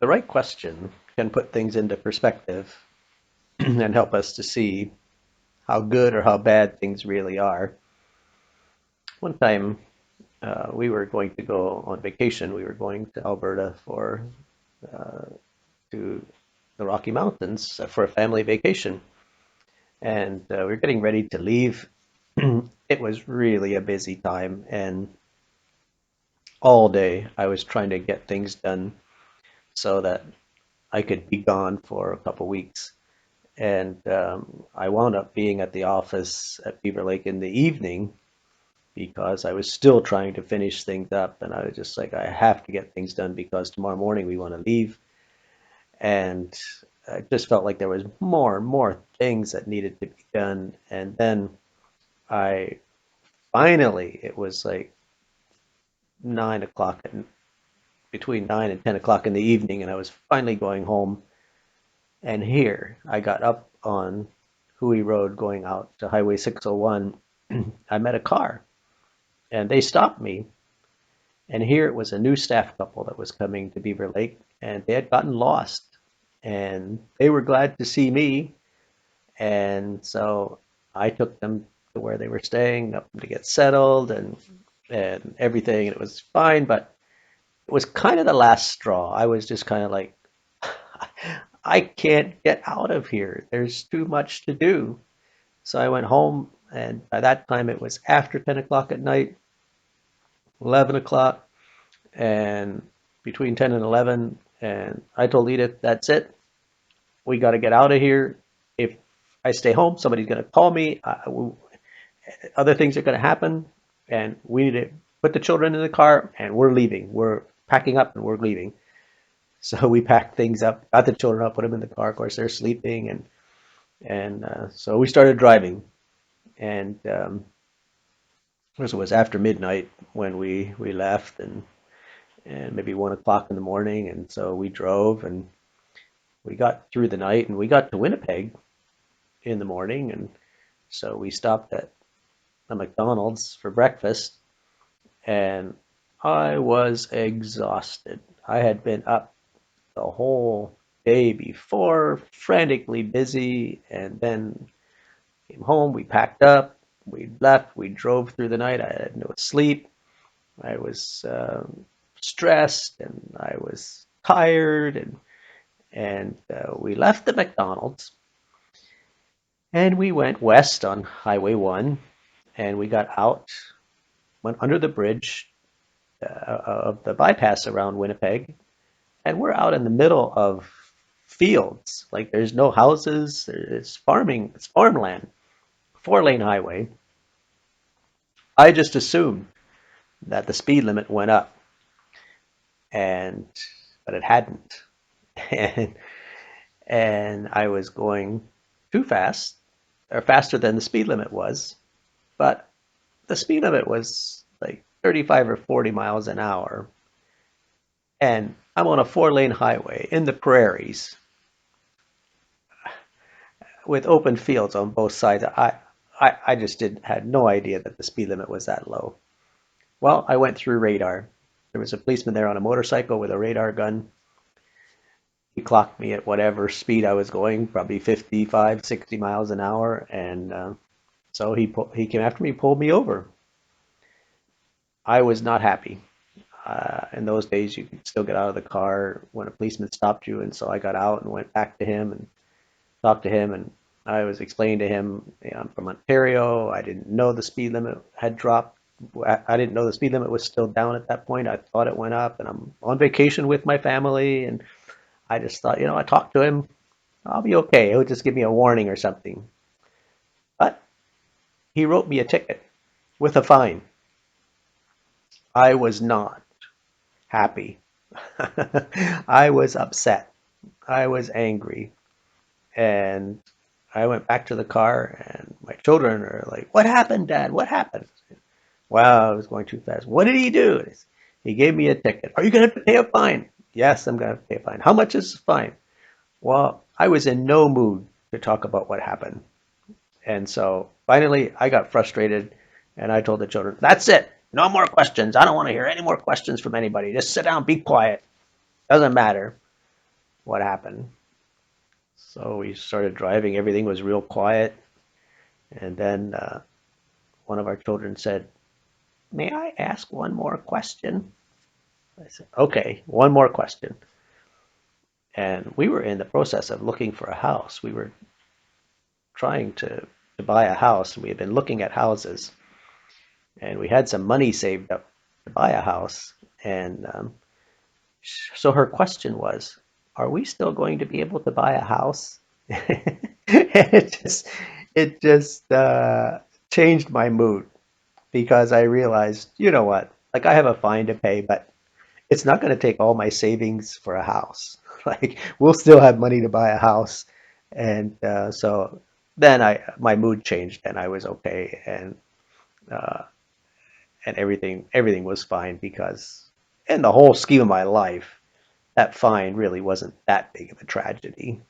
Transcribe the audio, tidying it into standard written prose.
the right question can put things into perspective and help us to see how good or how bad things really are. One time we were going to go on vacation. We were going to Alberta uh, to the Rocky Mountains for a family vacation, and we were getting ready to leave. It was really a busy time, and all day I was trying to get things done so that I could be gone for a couple weeks. And I wound up being at the office at Beaver Lake in the evening because I was still trying to finish things up. And I was just like, I have to get things done because tomorrow morning we want to leave. And I just felt like there was more and more things that needed to be done. And then I finally, it was like 9 o'clock, between 9 and 10 o'clock in the evening, and I was finally going home. And here I got up on Hui Road going out to Highway 601. I met a car and they stopped me. And here it was a new staff couple that was coming to Beaver Lake and they had gotten lost and they were glad to see me. And so I took them to where they were staying up to get settled and everything. And it was fine, but it was kind of the last straw. I was just kind of like, I can't get out of here. There's too much to do. So I went home, and by that time it was after 10 o'clock at night, 11 o'clock, and between 10 and 11. And I told Edith, that's it. We got to get out of here. If I stay home, somebody's going to call me. Other things are going to happen, and we need to put the children in the car, and we're leaving. We're packing up, and we're leaving. So we packed things up, got the children up, put them in the car. Of course, they're sleeping, and so we started driving. And it was after midnight when we left, and maybe 1 o'clock in the morning. And so we drove, and we got through the night, and we got to Winnipeg in the morning. And so we stopped at a McDonald's for breakfast, and I was exhausted. I had been up the whole day before, frantically busy, and then came home. We packed up, we left, we drove through the night. I had no sleep. I was stressed and I was tired, and we left the McDonald's and we went west on Highway 1 and we got out, went under the bridge of the bypass around Winnipeg, and we're out in the middle of fields. Like there's no houses, it's farming, it's farmland, 4-lane highway. I just assumed that the speed limit went up, and but it hadn't. And and I was going too fast, or faster than the speed limit was, but the speed limit was like 35 or 40 miles an hour, and I'm on a 4-lane highway in the prairies with open fields on both sides. I just did had no idea that the speed limit was that low. Well, I went through radar. There was a policeman there on a motorcycle with a radar gun. He clocked me at whatever speed I was going, probably 55, 60 miles an hour, and so he came after me, pulled me over. I was not happy. In those days, you could still get out of the car when a policeman stopped you, and so I got out and went back to him and talked to him, and I was explaining to him, I'm from Ontario. I didn't know the speed limit had dropped. I didn't know the speed limit was still down at that point. I thought it went up, and I'm on vacation with my family, and I just thought, I talked to him. I'll be okay. He'll just give me a warning or something. But he wrote me a ticket with a fine. I was not happy. I was upset. I was angry. And I went back to the car, and my children are like, "What happened, Dad? What happened?" Wow, I was going too fast. What did he do? He gave me a ticket. Are you going to pay a fine? Yes, I'm going to pay a fine. How much is the fine? Well, I was in no mood to talk about what happened. And so finally, I got frustrated and I told the children, that's it. No more questions. I don't want to hear any more questions from anybody. Just sit down, be quiet. Doesn't matter. what happened. So we started driving. Everything was real quiet. And then one of our children said, "May I ask one more question?" I said, "Okay, one more question." And we were in the process of looking for a house. We were trying to buy a house. We had been looking at houses, and we had some money saved up to buy a house. And so her question was, "Are we still going to be able to buy a house?" It just changed my mood because I realized, you know what? Like I have a fine to pay, but it's not going to take all my savings for a house. Like we'll still have money to buy a house, and so then I my mood changed and I was okay, uh, and everything was fine because in the whole scheme of my life, that fine really wasn't that big of a tragedy.